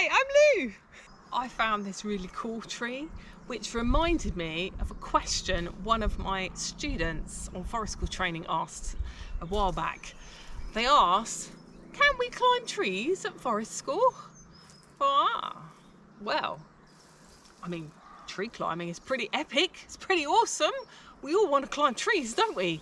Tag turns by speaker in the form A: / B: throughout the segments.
A: Hi, I'm Lou. I found this really cool tree which reminded me of a question one of my students on forest school training asked a while back. They asked, can we climb trees at forest school? Well, I mean, tree climbing is pretty epic, it's pretty awesome. We all want to climb trees, don't we?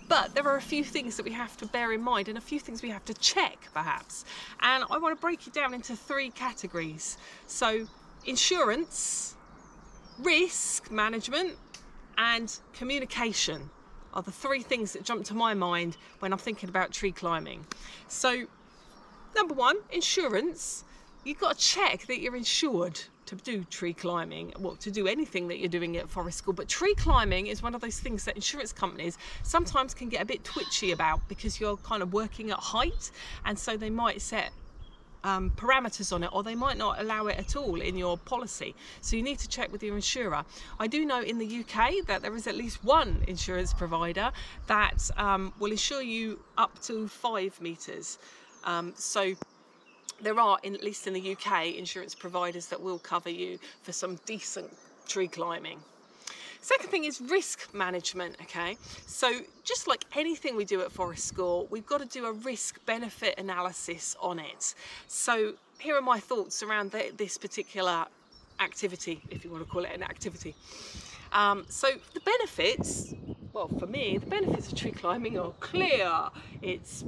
A: But there are a few things that we have to bear in mind and a few things we have to check perhaps. And I want to break it down into 3 categories. So insurance, risk management and communication are the 3 things that jump to my mind when I'm thinking about tree climbing. So number 1, insurance. You've got to check that you're insured to do tree climbing, well, to do anything that you're doing at forest school. But tree climbing is one of those things that insurance companies sometimes can get a bit twitchy about because you're kind of working at height, and so they might set parameters on it, or they might not allow it at all in your policy. So you need to check with your insurer. I do know in the UK that there is at least one insurance provider that will insure you up to 5 meters. So there are, at least in the UK, insurance providers that will cover you for some decent tree climbing. Second thing is risk management, okay? So just like anything we do at forest school, we've got to do a risk-benefit analysis on it. So here are my thoughts around this particular activity, if you want to call it an activity. So the benefits, well, for me, the benefits of tree climbing are clear. It's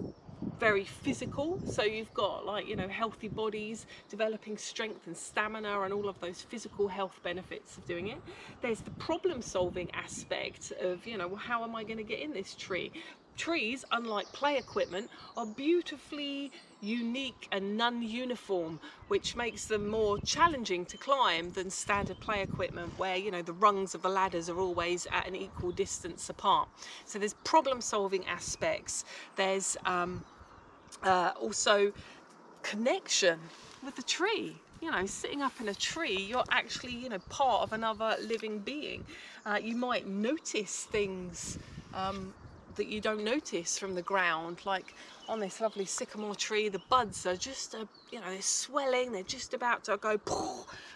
A: very physical, so you've got, like, you know, healthy bodies, developing strength and stamina and all of those physical health benefits of doing it. There's the problem solving aspect of, you know, well, how am I going to get in this tree? Trees, unlike play equipment, are beautifully unique and non-uniform, which makes them more challenging to climb than standard play equipment where, you know, the rungs of the ladders are always at an equal distance apart. So there's problem solving aspects. There's also connection with the tree. You know, sitting up in a tree, you're actually, you know, part of another living being. You might notice things that you don't notice from the ground, like on this lovely sycamore tree, the buds are just, you know, they're swelling, they're just about to go,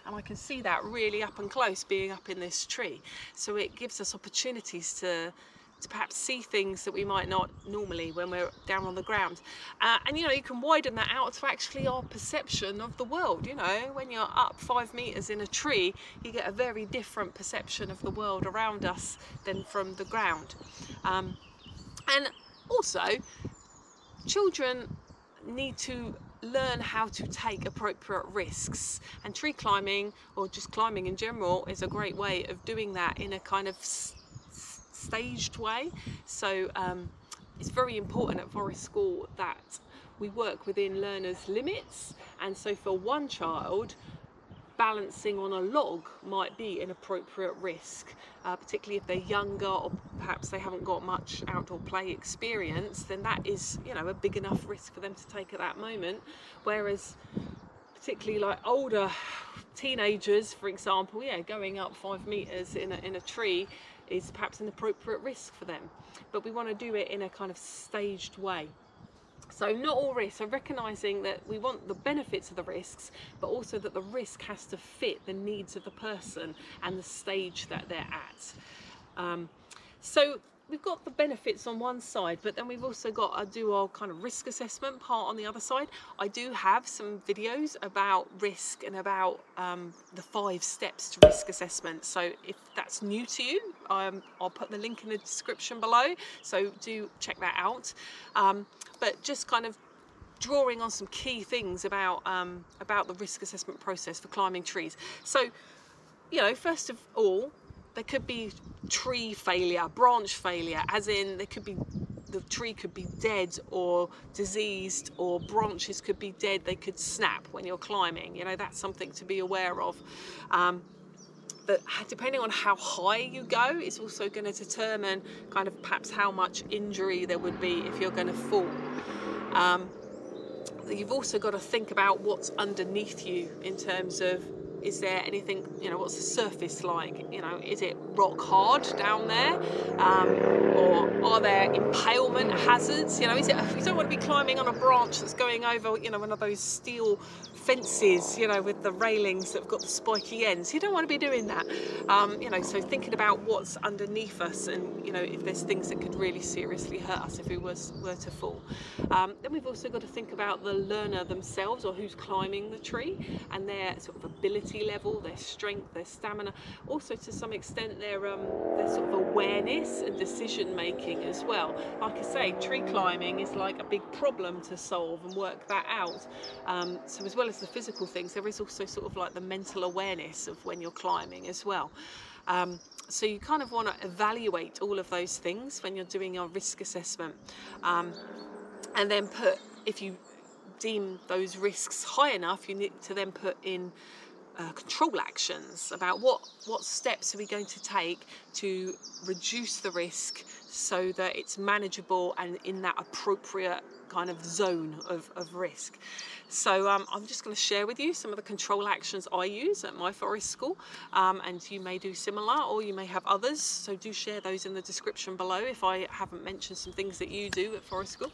A: and I can see that really up and close being up in this tree. So it gives us opportunities to perhaps see things that we might not normally when we're down on the ground. And, you know, you can widen that out to actually our perception of the world. You know, when you're up 5 meters in a tree, you get a very different perception of the world around us than from the ground. And also, children need to learn how to take appropriate risks, and tree climbing, or just climbing in general, is a great way of doing that in a kind of staged way. So it's very important at forest school that we work within learners' limits, and so for one child, balancing on a log might be an appropriate risk, particularly if they're younger or perhaps they haven't got much outdoor play experience. Then that is, you know, a big enough risk for them to take at that moment. Whereas particularly like older teenagers, for example, yeah, going up 5 meters in a tree is perhaps an appropriate risk for them. But we want to do it in a kind of staged way. So not all risks, so recognising that we want the benefits of the risks, but also that the risk has to fit the needs of the person and the stage that they're at. So we've got the benefits on one side, but then we've also got to do our kind of risk assessment part on the other side. I do have some videos about risk and about the 5 steps to risk assessment. So if that's new to you, I'll put the link in the description below, so do check that out. But just kind of drawing on some key things about the risk assessment process for climbing trees. So, you know, first of all, there could be tree failure, branch failure, as in there could be, the tree could be dead or diseased, or branches could be dead, they could snap when you're climbing. You know, that's something to be aware of. But depending on how high you go, it's also going to determine kind of perhaps how much injury there would be if you're going to fall. You've also got to think about what's underneath you in terms of is there anything, what's the surface like? Is it rock hard down there? Or are there impalement hazards? Is it, you don't want to be climbing on a branch that's going over, one of those steel fences, with the railings that have got the spiky ends. You don't want to be doing that. So thinking about what's underneath us, and if there's things that could really seriously hurt us if we were to fall. Then we've also got to think about the learner themselves, or who's climbing the tree, and their sort of ability level, their strength, their stamina, also to some extent their sort of awareness and decision making as well. Like I say, tree climbing is like a big problem to solve and work that out. So as well as the physical things, there is also sort of like the mental awareness of when you're climbing as well. So you kind of want to evaluate all of those things when you're doing your risk assessment, and then if you deem those risks high enough, you need to then put in control actions about what steps are we going to take to reduce the risk so that it's manageable and in that appropriate kind of zone of risk. So I'm just going to share with you some of the control actions I use at my forest school, and you may do similar, or you may have others, so do share those in the description below if I haven't mentioned some things that you do at forest school.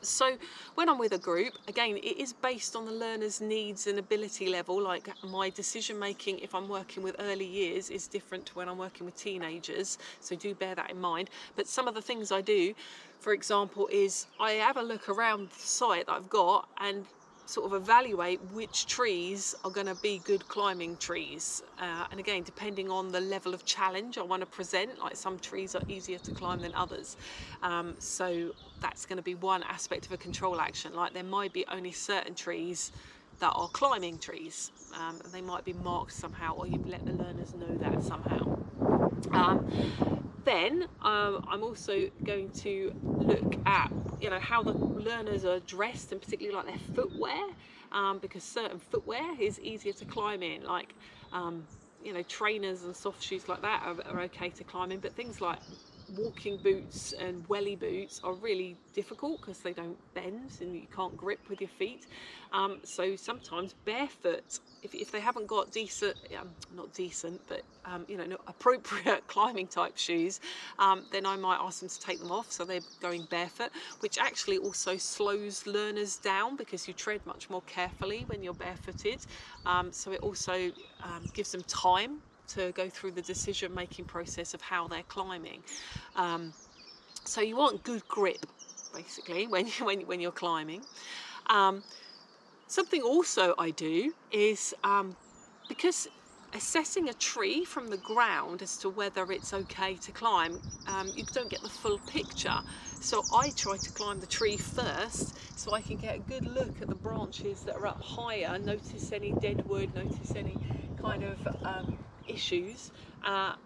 A: So when I'm with a group, again, it is based on the learner's needs and ability level. Like my decision making, if I'm working with early years, is different to when I'm working with teenagers. So do bear that in mind. But some of the things I do, for example, is I have a look around the site that I've got and sort of evaluate which trees are going to be good climbing trees, and again, depending on the level of challenge I want to present, like some trees are easier to climb than others, so that's going to be one aspect of a control action. Like there might be only certain trees that are climbing trees, and they might be marked somehow, or you let the learners know that somehow. Then I'm also going to look at how the learners are dressed, and particularly like their footwear, because certain footwear is easier to climb in, like trainers and soft shoes like that are okay to climb in, but things like walking boots and welly boots are really difficult because they don't bend and you can't grip with your feet. So sometimes barefoot, if they haven't got decent, not decent, but not appropriate climbing type shoes, then I might ask them to take them off so they're going barefoot, which actually also slows learners down because you tread much more carefully when you're barefooted. So it also gives them time to go through the decision-making process of how they're climbing. So you want good grip, basically, when you're climbing. Something also I do is, because assessing a tree from the ground as to whether it's okay to climb, you don't get the full picture. So I try to climb the tree first so I can get a good look at the branches that are up higher, notice any dead wood, notice any kind of issues,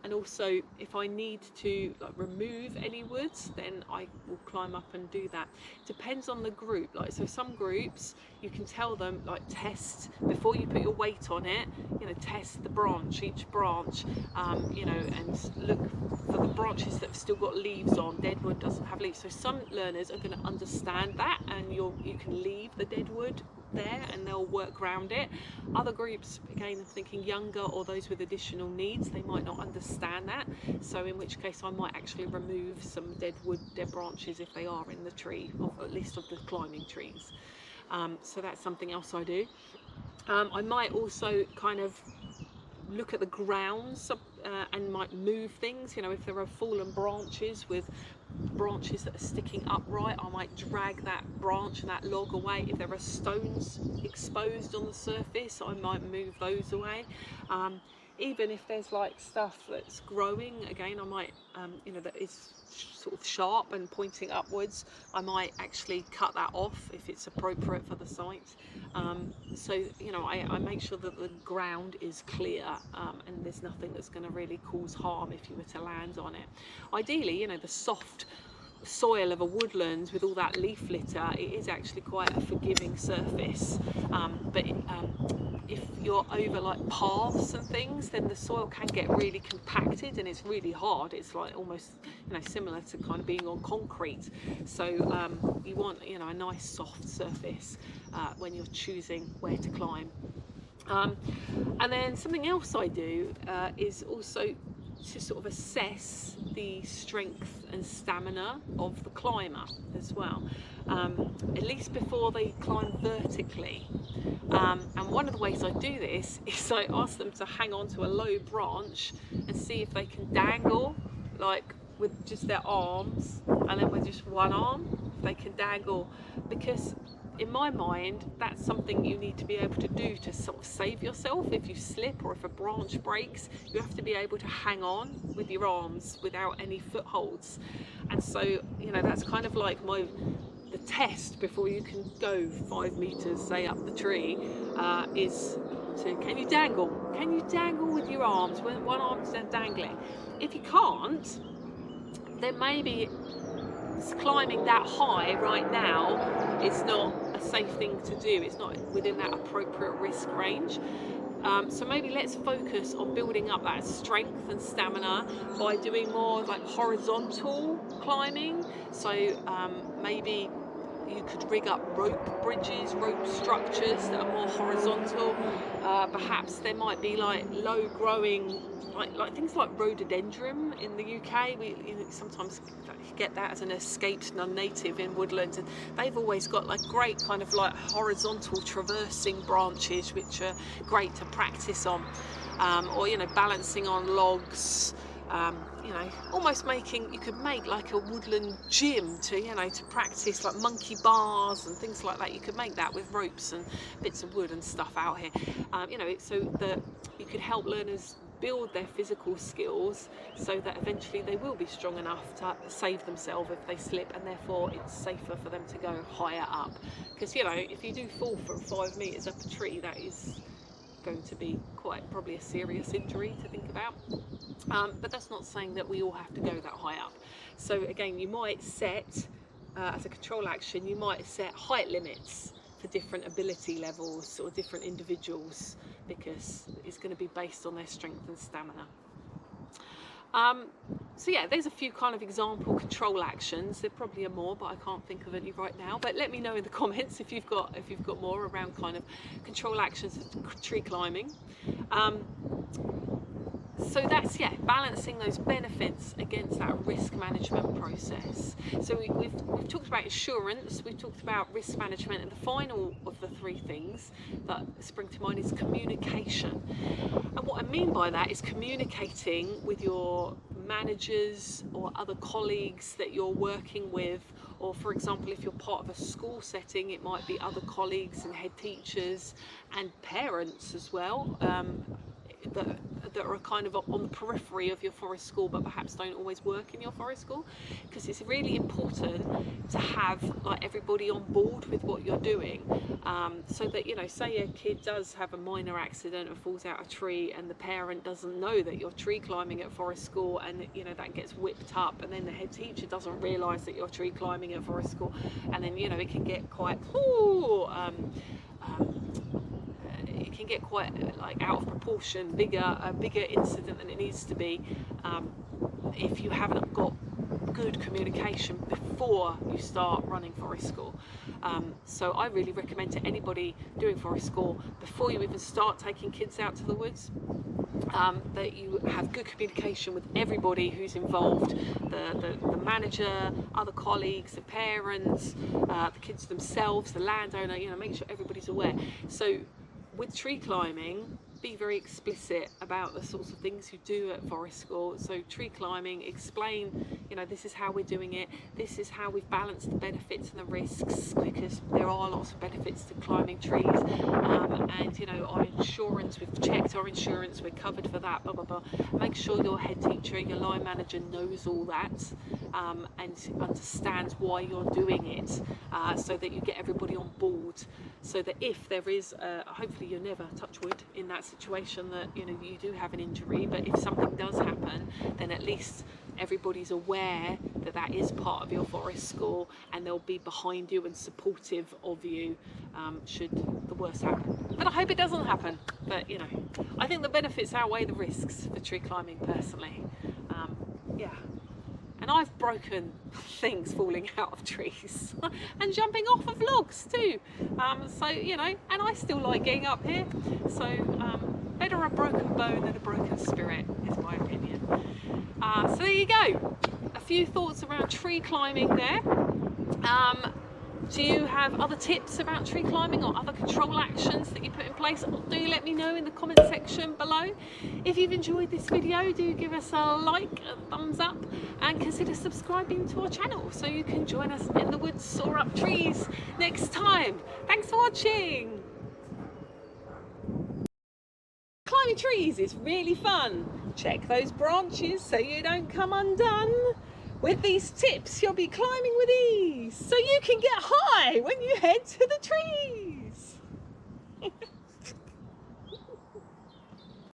A: and also if I need to remove any woods, then I will climb up and do that. Depends on the group. So some groups you can tell them test before you put your weight on it, test the branch, each branch, and look for the branches that have still got leaves on. Dead wood doesn't have leaves, so some learners are going to understand that, and you can leave the dead wood there and they'll work around it. Other groups, again, I'm thinking younger or those with additional needs, they might not understand that, so in which case I might actually remove some dead wood, dead branches if they are in the tree, or at least of the climbing trees. So that's something else I do. I might also kind of look at the grounds and might move things. If there are fallen branches with branches that are sticking upright, I might drag that branch and that log away. If there are stones exposed on the surface, I might move those away. Even if there's stuff that's growing, again, I might, that is sort of sharp and pointing upwards, I might actually cut that off if it's appropriate for the site. So I make sure that the ground is clear, and there's nothing that's going to really cause harm if you were to land on it. Ideally, the soft soil of a woodland with all that leaf litter, it is actually quite a forgiving surface, but if you're over paths and things, then the soil can get really compacted and it's really hard. It's almost similar to kind of being on concrete. So you want a nice soft surface when you're choosing where to climb. And then something else I do is also to sort of assess the strength and stamina of the climber as well, at least before they climb vertically. And one of the ways I do this is I ask them to hang on to a low branch and see if they can dangle, like with just their arms, and then with just one arm, if they can dangle, because in my mind, that's something you need to be able to do to sort of save yourself. If you slip or if a branch breaks, you have to be able to hang on with your arms without any footholds. And so, you know, that's kind of like the test before you can go 5 meters, say, up the tree, is to, can you dangle? Can you dangle with your arms when one arm's dangling? If you can't, then maybe climbing that high right now is not a safe thing to do. It's not within that appropriate risk range. So maybe let's focus on building up that strength and stamina by doing more like horizontal climbing. So maybe you could rig up rope bridges, rope structures that are more horizontal. Perhaps there might be like low growing, like things like rhododendron in the UK. We sometimes get that as an escaped non-native in woodlands, and they've always got like great kind of like horizontal traversing branches, which are great to practice on, or, you know, balancing on logs. You know, almost you could make like a woodland gym to, you know, to practice like monkey bars and things like that. You could make that with ropes and bits of wood and stuff out here, you know, so that you could help learners build their physical skills so that eventually they will be strong enough to save themselves if they slip, and therefore it's safer for them to go higher up. Because, you know, if you do fall from 5 meters up a tree, that is going to be quite probably a serious injury to think about. But that's not saying that we all have to go that high up. So again, you might set, as a control action, you might set height limits for different ability levels or different individuals, because it's going to be based on their strength and stamina. So yeah, there's a few kind of example control actions. There probably are more, but I can't think of any right now. But let me know in the comments if you've got more around kind of control actions for tree climbing. So that's, yeah, balancing those benefits against that risk management process. So we've talked about insurance, we've talked about risk management, and the final of the three things that spring to mind is communication. And what I mean by that is communicating with your managers or other colleagues that you're working with, or for example, if you're part of a school setting, it might be other colleagues and head teachers and parents as well, that are kind of on the periphery of your forest school but perhaps don't always work in your forest school, because it's really important to have like everybody on board with what you're doing, so that, you know, say a kid does have a minor accident and falls out a tree and the parent doesn't know that you're tree climbing at forest school, and, you know, that gets whipped up, and then the head teacher doesn't realise that you're tree climbing at forest school, and then, you know, it can get quite it can get quite like out of proportion, a bigger incident than it needs to be, if you haven't got good communication before you start running forest school. So I really recommend to anybody doing forest school, before you even start taking kids out to the woods, that you have good communication with everybody who's involved, the manager, other colleagues, the parents, the kids themselves, the landowner, you know, make sure everybody's aware. So with tree climbing, be very explicit about the sorts of things you do at forest school. So tree climbing, explain, you know, this is how we're doing it, this is how we've balanced the benefits and the risks, because there are lots of benefits to climbing trees, and, you know, our insurance, we've checked our insurance, we're covered for that, blah blah blah. Make sure your head teacher, your line manager knows all that, and understands why you're doing it, so that you get everybody on board, so that if there is, hopefully you're never, touch wood, in that situation that, you know, you do have an injury, but if something does happen, then at least everybody's aware that that is part of your forest school, and they'll be behind you and supportive of you, should the worst happen. But I hope it doesn't happen, but, you know, I think the benefits outweigh the risks for tree climbing personally. Yeah, and and I've broken things falling out of trees and jumping off of logs too. So, you know, and I still like getting up here. So better a broken bone than a broken spirit is my opinion. So there you go. A few thoughts around tree climbing there. Do you have other tips about tree climbing or other control actions that you put in place? Do let me know in the comment section below. If you've enjoyed this video, do give us a like, a thumbs up, and consider subscribing to our channel so you can join us in the woods or up trees next time. Thanks for watching. Climbing trees is really fun. Check those branches so you don't come undone. With these tips, you'll be climbing with ease, so you can get high when you head to the trees.